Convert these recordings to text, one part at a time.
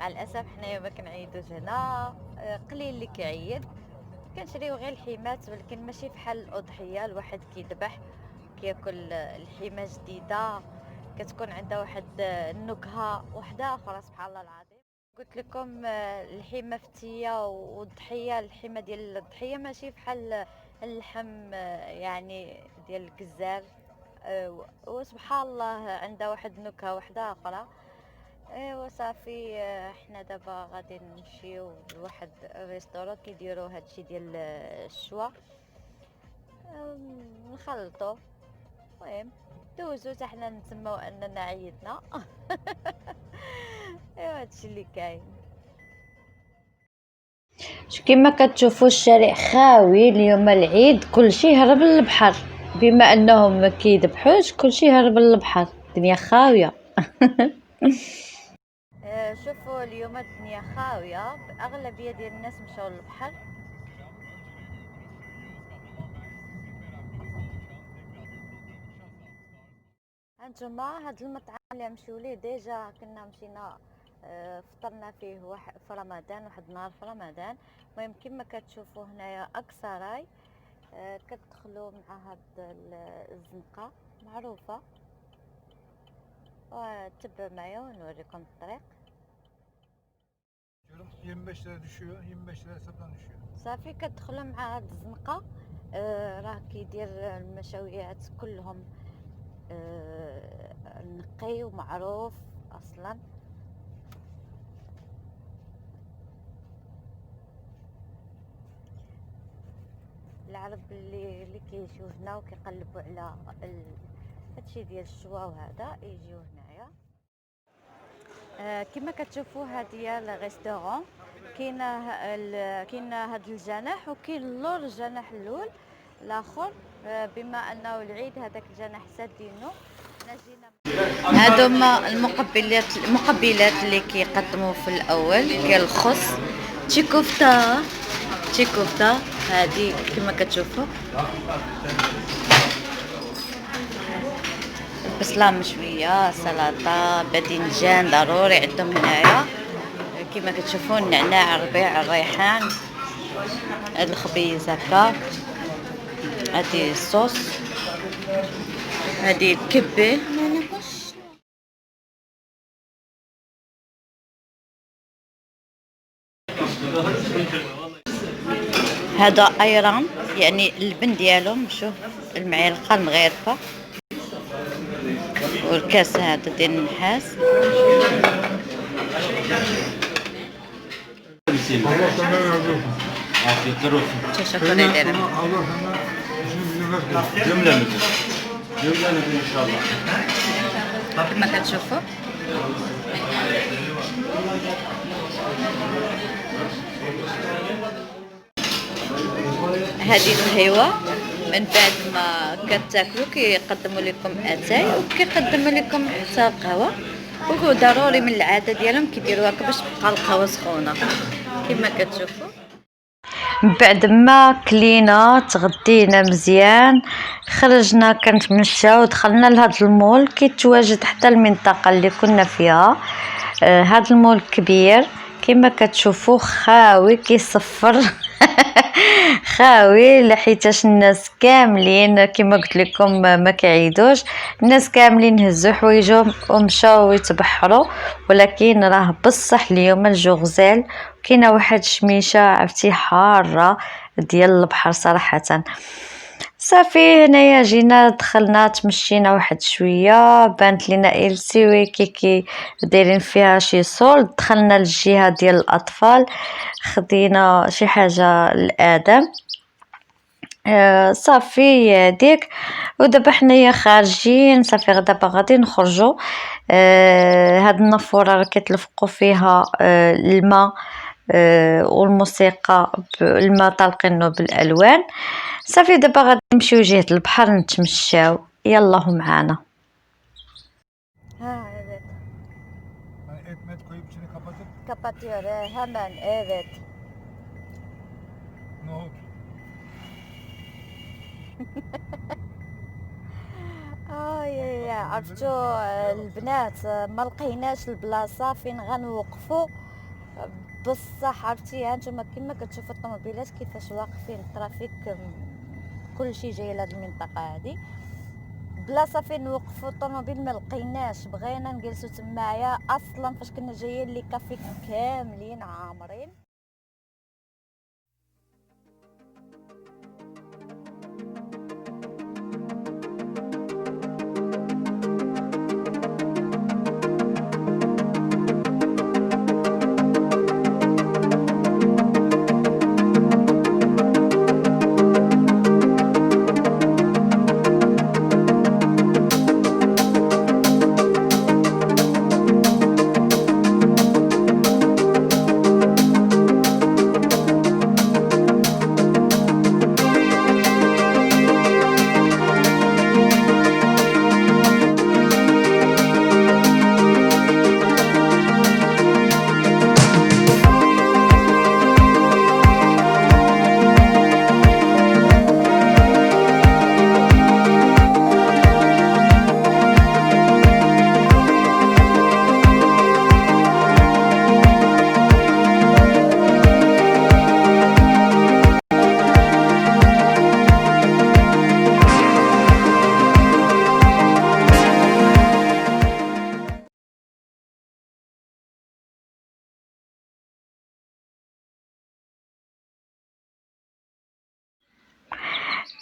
مع الاسف حنايا ما كنعيدوش هنا. قليل اللي كيعيد، كنشريو غير الحيمات، ولكن ماشي بحال الاضحيه. الواحد كيذبح كياكل الحيمه جديده، كتكون عندها واحد النكهه وحده اخرى. سبحان الله العظيم. قلت لكم الحيمه فتيه والضحيه. الحيمه ديال الضحيه ماشي بحال اللحم يعني ديال الكزار. وسبحان الله عندها واحد النكهه وحده اخرى. ايوا صافي. حنا دابا غادي نمشيو لواحد الريستورون كيديروا هادشي ديال الشوا. نخلطو. المهم دوزو حتى حنا نسماو اننا عيدنا. ايوا هادشي اللي كاين. كما كتشوفوا الشارع خاوي اليوم العيد، كلشي هرب للبحر. بما انهم ما كيذبحوش كلشي هرب للبحر، الدنيا خاويه. شوفوا اليوم الدنيا خاويه، اغلبيه ديال الناس مشاو للبحر. هانتوما هاد المطعم اللي مشيو ليه ديجا كنا مشينا فطرنا فيه في رمضان، واحد النهار في رمضان. المهم كما كتشوفوا هنايا اكسراي. كتدخلوا مع هاد الزنقه معروفه، وتبعوا معايا ونوريكم الطريق. 25 lira düşüyor, 25 lira hesaptan düşüyor. صافي كتدخلوا مع هاد الزنقه. راه كيدير المشويات كلهم نقي ومعروف اصلا. العرب اللي كيجيو هنا وكيقلبوا على هادشي ديال الشوا وهذا يجيو هنايا. كما كتشوفوا هذه الريستورون. كاين هاد الجناح وكاين اللور الجناح الاول الاخر. بما انه العيد هذاك الجناح سادينو. هادوما المقبلات اللي كيقدموا في الاول كاين الخص، تشيكوفتا هذه كما كتشوفوا، بصله مشويه، سلطه، باذنجان ضروري عندهم هنايا. كما كتشوفوا النعناع، الربيع، الريحان، هاد الخبيز هكا، هادي الصوص، هادي الكبه. هذا ايران يعني اللبن ديالهم. شوف المعلقه المغرفه، والكاس هذا ديال النحاس. Allah senden razı olsun. Afiyetler olsun. Teşekkür ederim. Allah senden işini gücünü versin. Cümlemizi. Cümlemizi inşallah. كما كتشوفوا هذه الهيوة. من بعد ما كتاكلوا كيقدموا لكم اتاي وكيقدموا لكم حتى القهوه. وهو ضروري من العاده ديالهم كيديروها باش تبقى القهوه سخونه كما كتشوفوا. من بعد ما كلينا تغدينا مزيان، خرجنا كنتمشاو ودخلنا لهاد المول كيتواجد حتى المنطقه اللي كنا فيها. هاد المول كبير كما كتشوفوا، خاوي كيصفر. خاوي لحيتاش الناس كاملين كما قلت لكم ما كيعيدوش. الناس كاملين هزوا حوايجهم ومشاو يتبحروا، ولكن راه بصح اليوم الجو غزال. كاينه واحد الشميشه عرفتي حاره ديال البحر صراحه. صافي هنايا جينا دخلنا تمشينا واحد شويه، بانت لينا السيوي كي دايرين فيها شي صول. دخلنا للجهه ديال الاطفال، خدينا شي حاجه للادم. صافي ديك. ودابا حنايا خارجين صافي دابا غادي نخرجوا. هاد النافوره راه كيتلفقوا فيها الماء والموسيقى، الماء طالقينه بالالوان. صافي دابا غادي نمشيو جهه البحر نتمشاو. يلا معانا. Ha evet. Yani et koyup içini kapatıp Kapatıyor hemen, evet. nohut. يا عرفتوا البنات ما لقيناش البلاصه فين غنوقفوا بصح عرفتي هانتوما كما كتشوفوا الطوموبيلات كيفاش واقفين الترافيك، كلشي جاي لهاد المنطقه هادي. بلاصه فين نوقفوا الطوموبيل ما لقيناش، بغينا نجلسوا تمايا اصلا فاش كنا جايين لي كافي كاملين عامرين.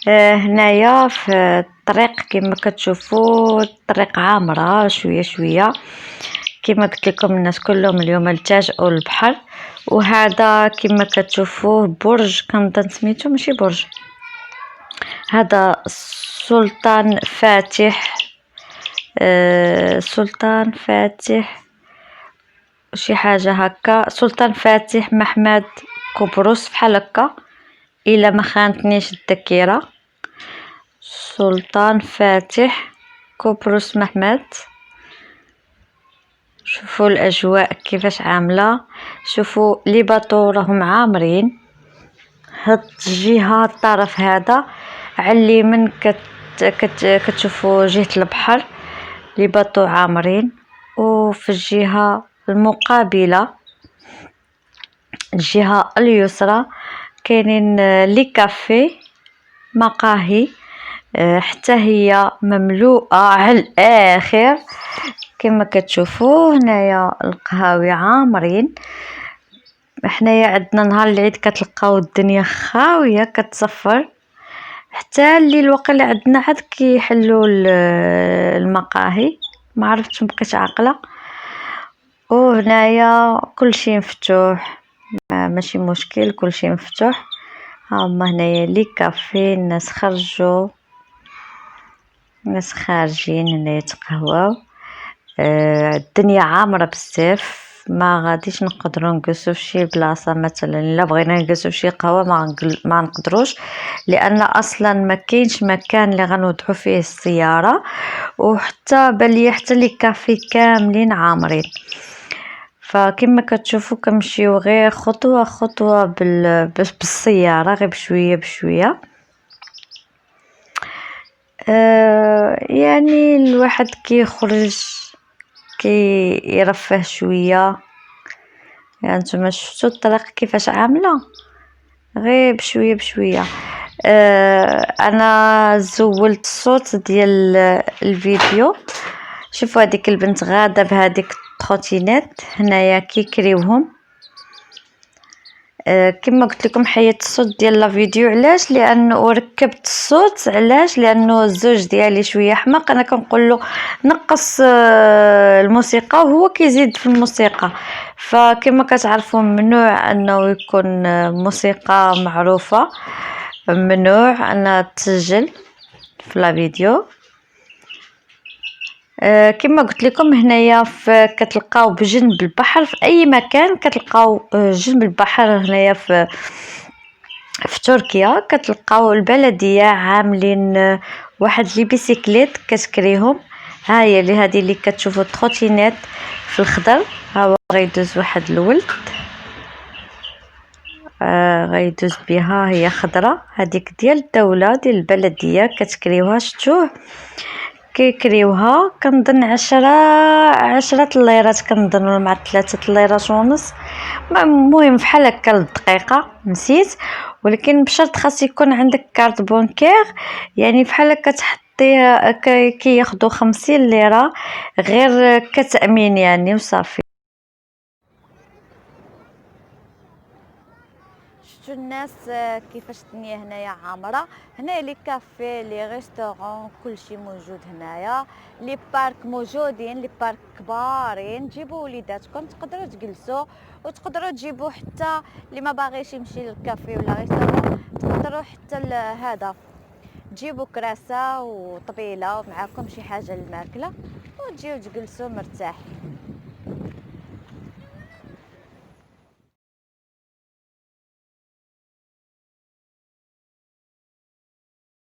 هنايا في الطريق كما كتشوفوا الطريق عامرة شوية شوية. كما قلت لكم الناس كلهم اليوم التجأوا للبحر. وهذا كما كتشوفوه برج، كنظن سميتو ماشي برج، هذا سلطان فاتح، سلطان فاتح شي حاجة هكا، سلطان فاتح محمد قبرص بحال هكا إلا ما خانتنيش الذاكرة. سلطان فاتح قبرص محمد. شوفوا الأجواء كيفاش عاملة، شوفوا لي باطو راهم عامرين. هاد الجهة الطرف هذا على اليمين كتشوفوا جهة البحر لي باطو عامرين، وفي الجهة المقابلة الجهة اليسرى كاينين لي كافي مقاهي، حتى هي مملوءة على الآخر كما كتشوفوا. هنايا القهاوي عامرين. حنايا عندنا نهار العيد كتلقاو الدنيا خاوية كتصفر، حتى الليل وقيلا عندنا عاد كيحلوا المقاهي، ما عرفتش مبقيتش عاقله. وهنايا كلشي مفتوح، ماشي مشكل كلشي مفتوح. هما هنايا لي كافي، الناس خرجوا، الناس خارجين هنا يتقهواو. الدنيا عامره بزاف، ما غاديش نقدروا نجلسوا في شي بلاصه مثلا الا بغينا نجلسوا في شي قهوه ما نقدروش، لان اصلا ما كاينش مكان اللي غنوضعوا فيه السياره، وحتى بالي حتى لي كافي كاملين عامرين. فكما كتشوفوا كنمشيو غير خطوه خطوه بالسياره، غير بشويه بشويه. يعني الواحد كيخرج كي يرفه شويه. يعني نتوما شفتوا الطريق كيفاش عامله، غير بشويه بشويه. انا زولت الصوت ديال الفيديو. شوفوا هذيك البنت غاده بهذيك التروتينات هنايا كيكريوهم. كما قلت لكم حيدت الصوت ديال لا فيديو، علاش؟ لانه ركبت الصوت، علاش؟ لانه الزوج ديالي شويه حماق، انا كنقول له نقص الموسيقى وهو كيزيد في الموسيقى. فكما كتعرفوا ممنوع انه يكون موسيقى معروفه، ممنوع انها تسجل في لا فيديو. كما قلت لكم هنايا كتلقاو بجنب البحر، في اي مكان كتلقاو جنب البحر. هنايا في تركيا كتلقاو البلديه عاملين واحد لي بيسيكليت كتكريهم. ها هي اللي هذه اللي كتشوفوا التروتينات في الخضر، ها هو غيدوز واحد الولد غيدوز بها، هي خضره، هذيك ديال الدوله ديال البلديه كتكريوها. شفتوه كيكريوها كنظن 10 ليرات، كنظن مع 3 ليرات ونص المهم بحال هكا للدقيقه نسيت، ولكن بشرط خاص يكون عندك كارت بونكير، يعني بحال هكا تحطيه كياخدو 50 ليره غير كتامين يعني وصافي. شفتوا الناس كيفاش الدنيا هنايا عامره. هنا لي كافي لي ريستورون كلشي موجود هنايا، لي بارك موجودين، لي بارك كبارين. جيبوا وليداتكم تقدروا تجلسوا، وتقدروا تجيبوا حتى اللي ما باغيش يمشي للكافي ولا ريستورون، تقدروا حتى هذا تجيبوا كراسه وطبيله ومعاكم شي حاجه للماكله وتجيو تجلسوا مرتاحين.